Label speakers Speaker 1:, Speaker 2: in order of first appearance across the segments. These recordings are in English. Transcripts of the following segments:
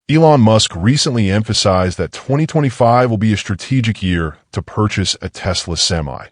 Speaker 1: Elon Musk recently emphasized that 2025 will be a strategic year to purchase a Tesla Semi,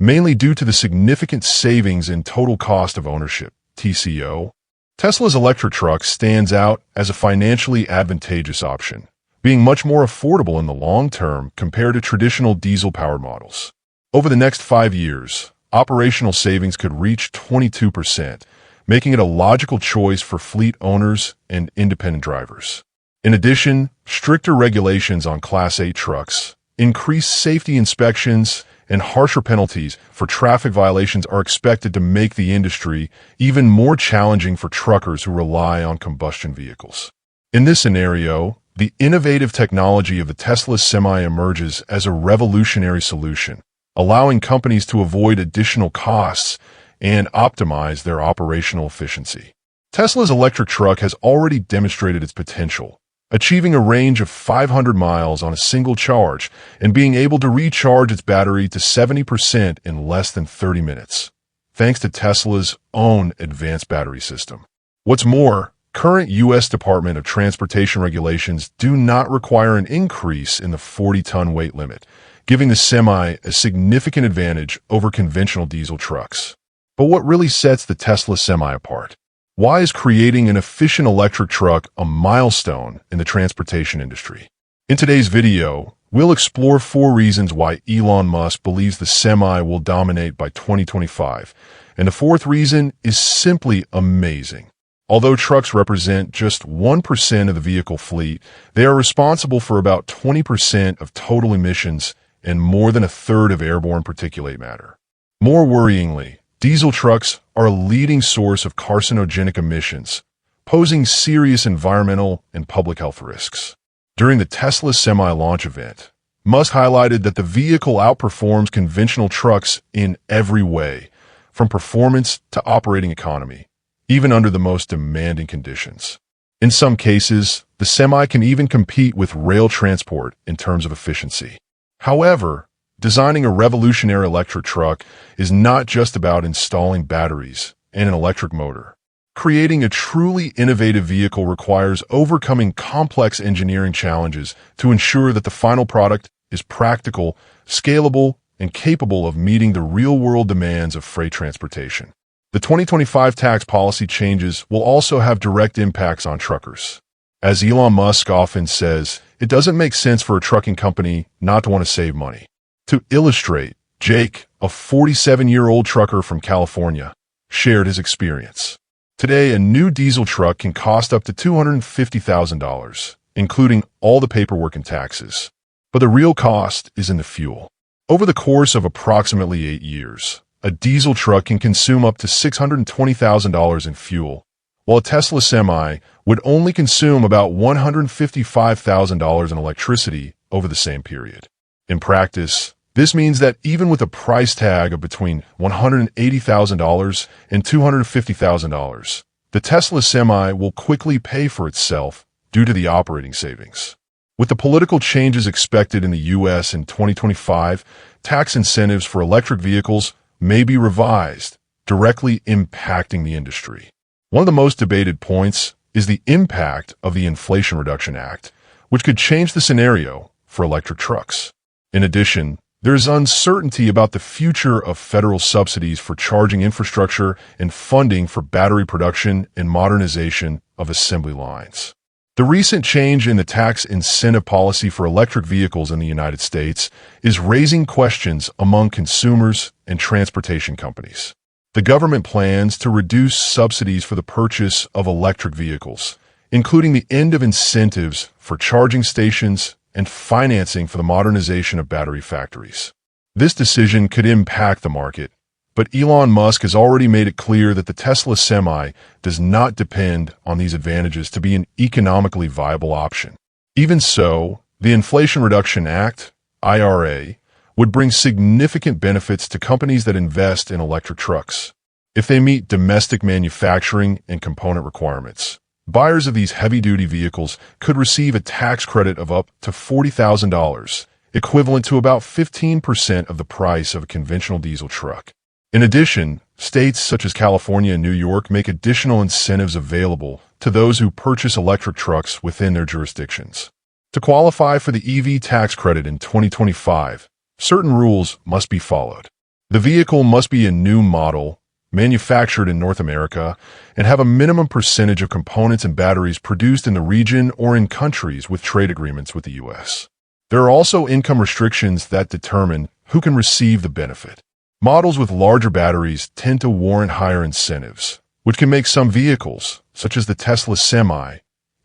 Speaker 1: mainly due to the significant savings in total cost of ownership, TCO. Tesla's electric truck stands out as a financially advantageous option, being much more affordable in the long term compared to traditional diesel-powered models. Over the next 5 years, operational savings could reach 22%, making it a logical choice for fleet owners and independent drivers. In addition, stricter regulations on Class 8 trucks, increased safety inspections, and harsher penalties for traffic violations are expected to make the industry even more challenging for truckers who rely on combustion vehicles. In this scenario, the innovative technology of the Tesla Semi emerges as a revolutionary solution, allowing companies to avoid additional costs and optimize their operational efficiency. Tesla's electric truck has already demonstrated its potential, achieving a range of 500 miles on a single charge and being able to recharge its battery to 70% in less than 30 minutes, thanks to Tesla's own advanced battery system. What's more, current U.S. Department of Transportation regulations do not require an increase in the 40-ton weight limit, giving the Semi a significant advantage over conventional diesel trucks. But what really sets the Tesla Semi apart? Why is creating an efficient electric truck a milestone in the transportation industry? In today's video, we'll explore 4 reasons why Elon Musk believes the Semi will dominate by 2025, and the 4th reason is simply amazing. Although trucks represent just 1% of the vehicle fleet, they are responsible for about 20% of total emissions and more than a third of airborne particulate matter. More worryingly, diesel trucks are a leading source of carcinogenic emissions, posing serious environmental and public health risks. During the Tesla Semi launch event, Musk highlighted that the vehicle outperforms conventional trucks in every way, from performance to operating economy, even under the most demanding conditions. In some cases, the Semi can even compete with rail transport in terms of efficiency. However, designing a revolutionary electric truck is not just about installing batteries and an electric motor. Creating a truly innovative vehicle requires overcoming complex engineering challenges to ensure that the final product is practical, scalable, and capable of meeting the real-world demands of freight transportation. The 2025 tax policy changes will also have direct impacts on truckers. As Elon Musk often says, it doesn't make sense for a trucking company not to want to save money. To illustrate, Jake, a 47-year-old trucker from California, shared his experience. Today, a new diesel truck can cost up to $250,000, including all the paperwork and taxes. But the real cost is in the fuel. Over the course of approximately 8 years, a diesel truck can consume up to $620,000 in fuel, while a Tesla Semi would only consume about $155,000 in electricity over the same period. In practice, this means that even with a price tag of between $180,000 and $250,000, the Tesla Semi will quickly pay for itself due to the operating savings. With the political changes expected in the U.S. in 2025, tax incentives for electric vehicles may be revised, directly impacting the industry. One of the most debated points is the impact of the Inflation Reduction Act, which could change the scenario for electric trucks. In addition, there is uncertainty about the future of federal subsidies for charging infrastructure and funding for battery production and modernization of assembly lines. The recent change in the tax incentive policy for electric vehicles in the United States is raising questions among consumers and transportation companies. The government plans to reduce subsidies for the purchase of electric vehicles, including the end of incentives for charging stations and financing for the modernization of battery factories. This decision could impact the market, but Elon Musk has already made it clear that the Tesla Semi does not depend on these advantages to be an economically viable option. Even so, the Inflation Reduction Act, IRA, would bring significant benefits to companies that invest in electric trucks. If they meet domestic manufacturing and component requirements, buyers of these heavy-duty vehicles could receive a tax credit of up to $40,000, equivalent to about 15% of the price of a conventional diesel truck. In addition, States such as California and New York make additional incentives available to those who purchase electric trucks within their jurisdictions. To qualify for the EV tax credit in 2025, certain rules must be followed. The vehicle must be a new model, manufactured in North America, and have a minimum percentage of components and batteries produced in the region or in countries with trade agreements with the U.S. There are also income restrictions that determine who can receive the benefit. Models with larger batteries tend to warrant higher incentives, which can make some vehicles, such as the Tesla Semi,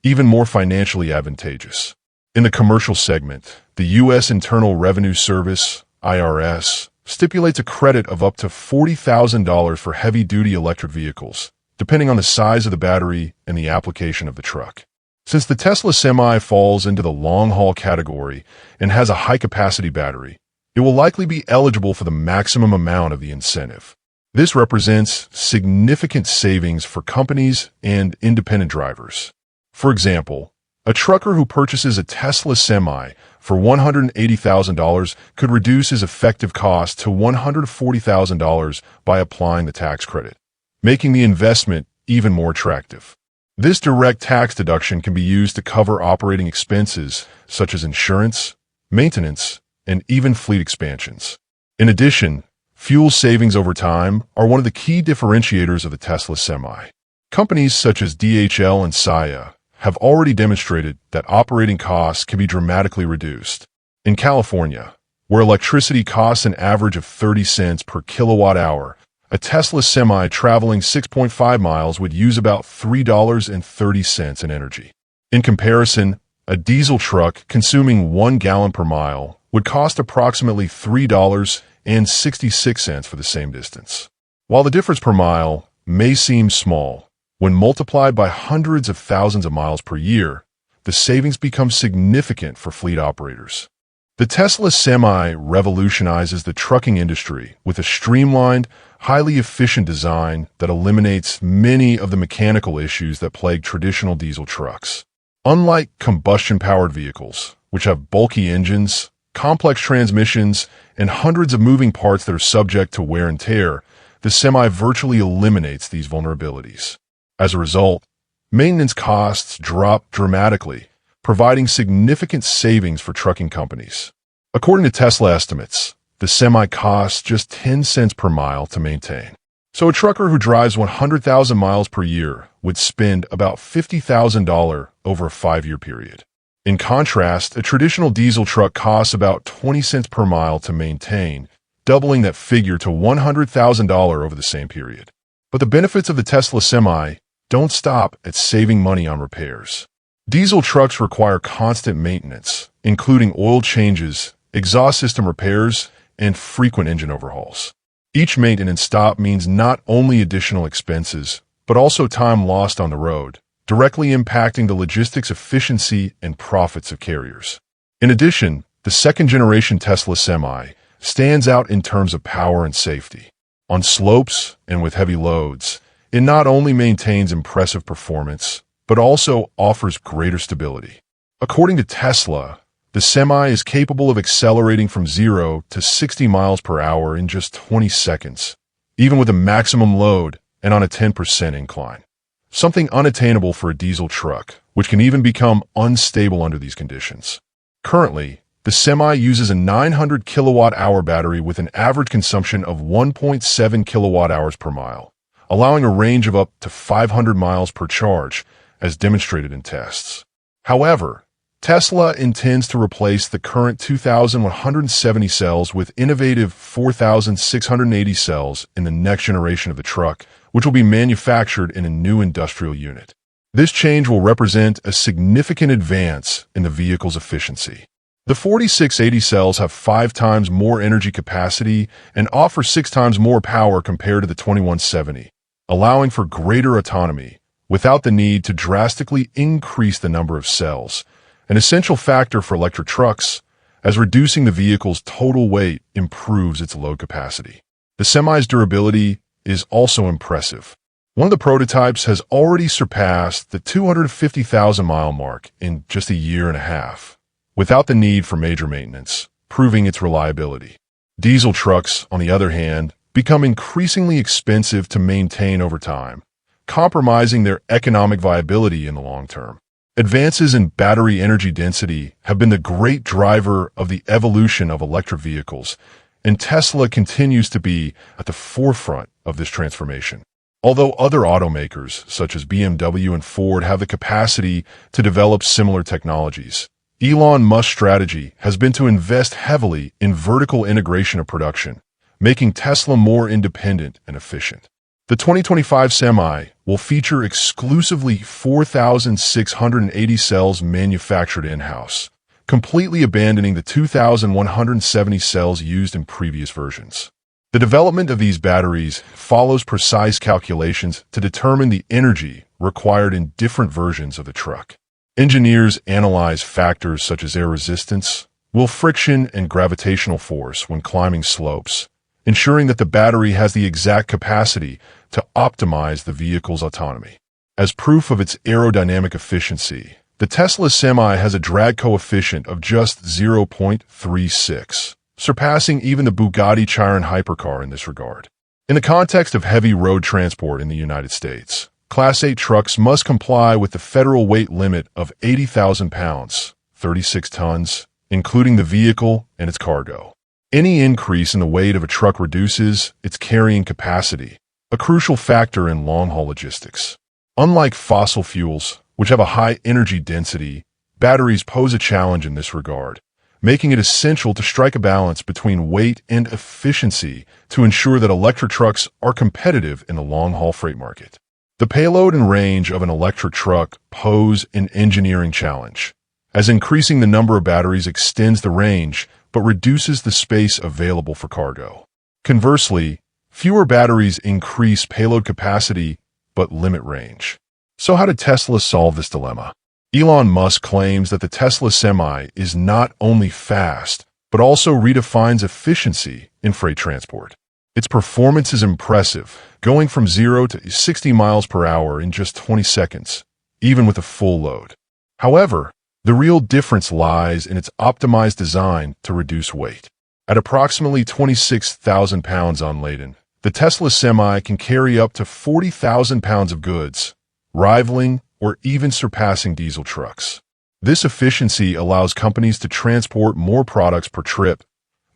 Speaker 1: even more financially advantageous. In the commercial segment, the U.S. Internal Revenue Service, IRS, stipulates a credit of up to $40,000 for heavy-duty electric vehicles, depending on the size of the battery and the application of the truck. Since the Tesla Semi falls into the long-haul category and has a high-capacity battery, it will likely be eligible for the maximum amount of the incentive. This represents significant savings for companies and independent drivers. For example, a trucker who purchases a Tesla Semi for $180,000 could reduce his effective cost to $140,000 by applying the tax credit, making the investment even more attractive. This direct tax deduction can be used to cover operating expenses such as insurance, maintenance, and even fleet expansions. In addition, fuel savings over time are one of the key differentiators of the Tesla Semi. Companies such as DHL and Saia have already demonstrated that operating costs can be dramatically reduced. In California, where electricity costs an average of 30 cents per kilowatt hour, a Tesla Semi traveling 6.5 miles would use about $3.30 in energy. In comparison, a diesel truck consuming 1 gallon per mile would cost approximately $3.66 for the same distance. While the difference per mile may seem small, when multiplied by hundreds of thousands of miles per year, the savings become significant for fleet operators. The Tesla Semi revolutionizes the trucking industry with a streamlined, highly efficient design that eliminates many of the mechanical issues that plague traditional diesel trucks. Unlike combustion-powered vehicles, which have bulky engines, complex transmissions, and hundreds of moving parts that are subject to wear and tear, the Semi virtually eliminates these vulnerabilities. As a result, maintenance costs drop dramatically, providing significant savings for trucking companies. According to Tesla estimates, the Semi costs just 10 cents per mile to maintain. So a trucker who drives 100,000 miles per year would spend about $50,000 over a 5-year period. In contrast, a traditional diesel truck costs about 20 cents per mile to maintain, doubling that figure to $100,000 over the same period. But the benefits of the Tesla Semi don't stop at saving money on repairs. Diesel trucks require constant maintenance, including oil changes, exhaust system repairs, and frequent engine overhauls. Each maintenance stop means not only additional expenses, but also time lost on the road, directly impacting the logistics efficiency and profits of carriers. In addition, the second-generation Tesla Semi stands out in terms of power and safety. On slopes and with heavy loads, it not only maintains impressive performance, but also offers greater stability. According to Tesla, the Semi is capable of accelerating from 0 to 60 miles per hour in just 20 seconds, even with a maximum load and on a 10% incline. Something unattainable for a diesel truck, which can even become unstable under these conditions. Currently, the Semi uses a 900 kilowatt-hour battery with an average consumption of 1.7 kilowatt-hours per mile, allowing a range of up to 500 miles per charge, as demonstrated in tests. However, Tesla intends to replace the current 2,170 cells with innovative 4,680 cells in the next generation of the truck, which will be manufactured in a new industrial unit. This change will represent a significant advance in the vehicle's efficiency. The 4680 cells have 5 times more energy capacity and offer 6 times more power compared to the 2170, allowing for greater autonomy without the need to drastically increase the number of cells, an essential factor for electric trucks, as reducing the vehicle's total weight improves its load capacity. The Semi's durability is also impressive. One of the prototypes has already surpassed the 250,000-mile mark in just a year and a half, without the need for major maintenance, proving its reliability. Diesel trucks, on the other hand, become increasingly expensive to maintain over time, compromising their economic viability in the long term. Advances in battery energy density have been the great driver of the evolution of electric vehicles, and Tesla continues to be at the forefront of this transformation. Although other automakers, such as BMW and Ford, have the capacity to develop similar technologies, Elon Musk's strategy has been to invest heavily in vertical integration of production, making Tesla more independent and efficient. The 2025 Semi will feature exclusively 4,680 cells manufactured in-house, completely abandoning the 2,170 cells used in previous versions. The development of these batteries follows precise calculations to determine the energy required in different versions of the truck. Engineers analyze factors such as air resistance, wheel friction, and gravitational force when climbing slopes, ensuring that the battery has the exact capacity to optimize the vehicle's autonomy. As proof of its aerodynamic efficiency, the Tesla Semi has a drag coefficient of just 0.36, surpassing even the Bugatti Chiron hypercar in this regard. In the context of heavy road transport in the United States, Class 8 trucks must comply with the federal weight limit of 80,000 pounds, 36 tons, including the vehicle and its cargo. Any increase in the weight of a truck reduces its carrying capacity, a crucial factor in long-haul logistics. Unlike fossil fuels, which have a high energy density, batteries pose a challenge in this regard, making it essential to strike a balance between weight and efficiency to ensure that electric trucks are competitive in the long-haul freight market. The payload and range of an electric truck pose an engineering challenge, as increasing the number of batteries extends the range but reduces the space available for cargo. Conversely, fewer batteries increase payload capacity but limit range. So how did Tesla solve this dilemma? Elon Musk claims that the Tesla Semi is not only fast, but also redefines efficiency in freight transport. Its performance is impressive, going from 0 to 60 miles per hour in just 20 seconds, even with a full load. However, the real difference lies in its optimized design to reduce weight. At approximately 26,000 pounds unladen, the Tesla Semi can carry up to 40,000 pounds of goods, rivaling or even surpassing diesel trucks. This efficiency allows companies to transport more products per trip,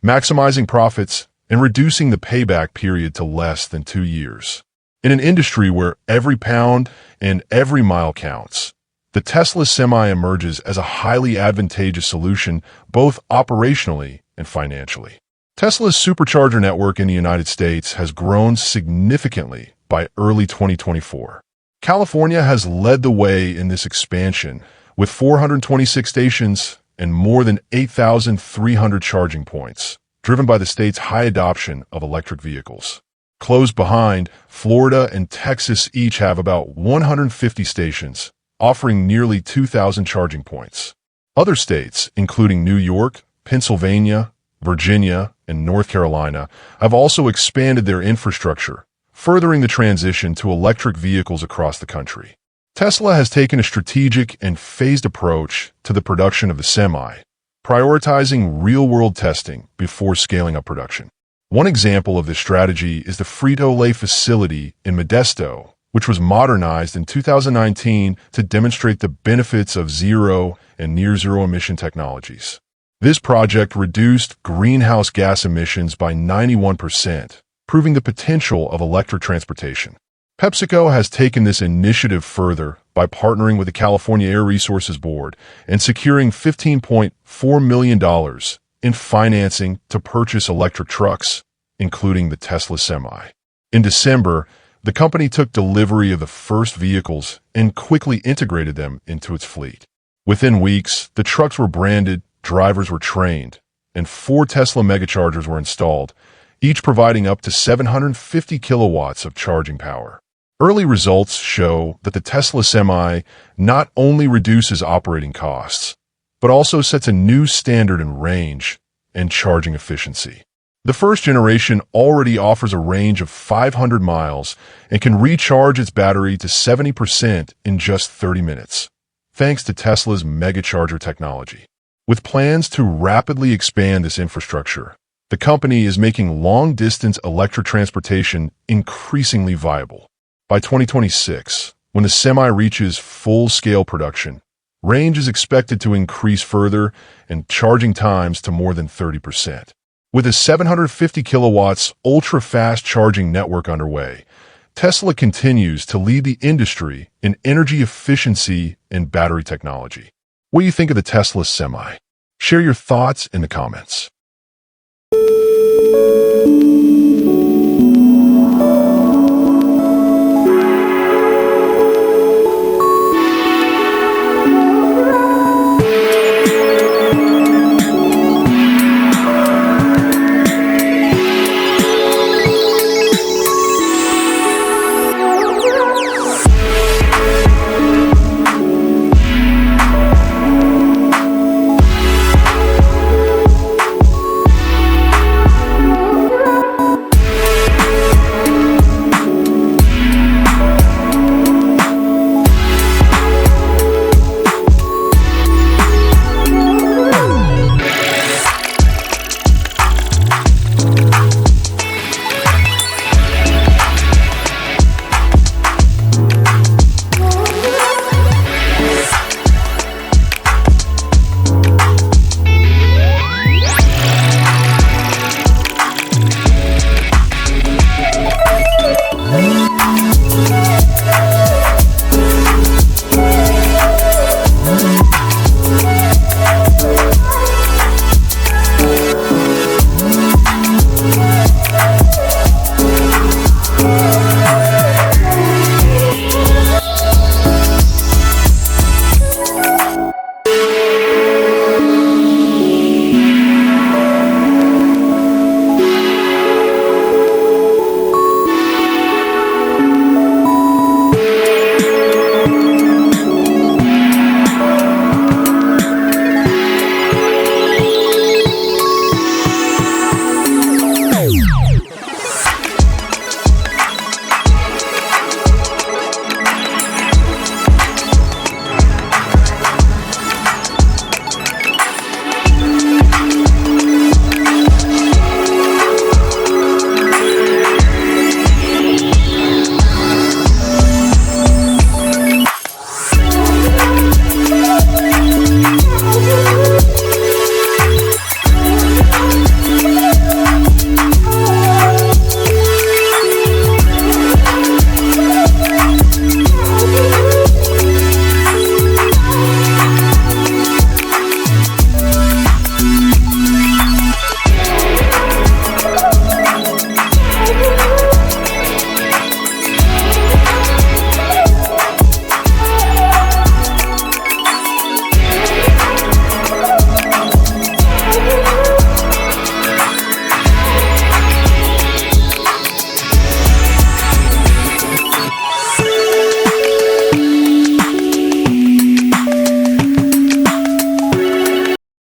Speaker 1: maximizing profits and reducing the payback period to less than 2 years. In an industry where every pound and every mile counts, the Tesla Semi emerges as a highly advantageous solution both operationally and financially. Tesla's supercharger network in the United States has grown significantly by early 2024. California has led the way in this expansion, with 426 stations and more than 8,300 charging points, driven by the state's high adoption of electric vehicles. Close behind, Florida and Texas each have about 150 stations, offering nearly 2,000 charging points. Other states, including New York, Pennsylvania, Virginia, and North Carolina, have also expanded their infrastructure, furthering the transition to electric vehicles across the country. Tesla has taken a strategic and phased approach to the production of the Semi, prioritizing real-world testing before scaling up production. One example of this strategy is the Frito-Lay facility in Modesto, which was modernized in 2019 to demonstrate the benefits of zero and near-zero emission technologies. This project reduced greenhouse gas emissions by 91%, proving the potential of electric transportation. PepsiCo has taken this initiative further by partnering with the California Air Resources Board and securing $15.4 million in financing to purchase electric trucks, including the Tesla Semi. In December, the company took delivery of the first vehicles and quickly integrated them into its fleet. Within weeks, the trucks were branded, drivers were trained, and 4 Tesla megachargers were installed, each providing up to 750 kilowatts of charging power. Early results show that the Tesla Semi not only reduces operating costs, but also sets a new standard in range and charging efficiency. The first generation already offers a range of 500 miles and can recharge its battery to 70% in just 30 minutes, thanks to Tesla's megacharger technology. With plans to rapidly expand this infrastructure, The company is making long-distance electric transportation increasingly viable. By 2026, when the Semi reaches full-scale production, range is expected to increase further and charging times to more than 30%. With a 750 kilowatts ultra-fast charging network underway, Tesla continues to lead the industry in energy efficiency and battery technology. What do you think of the Tesla Semi? Share your thoughts in the comments.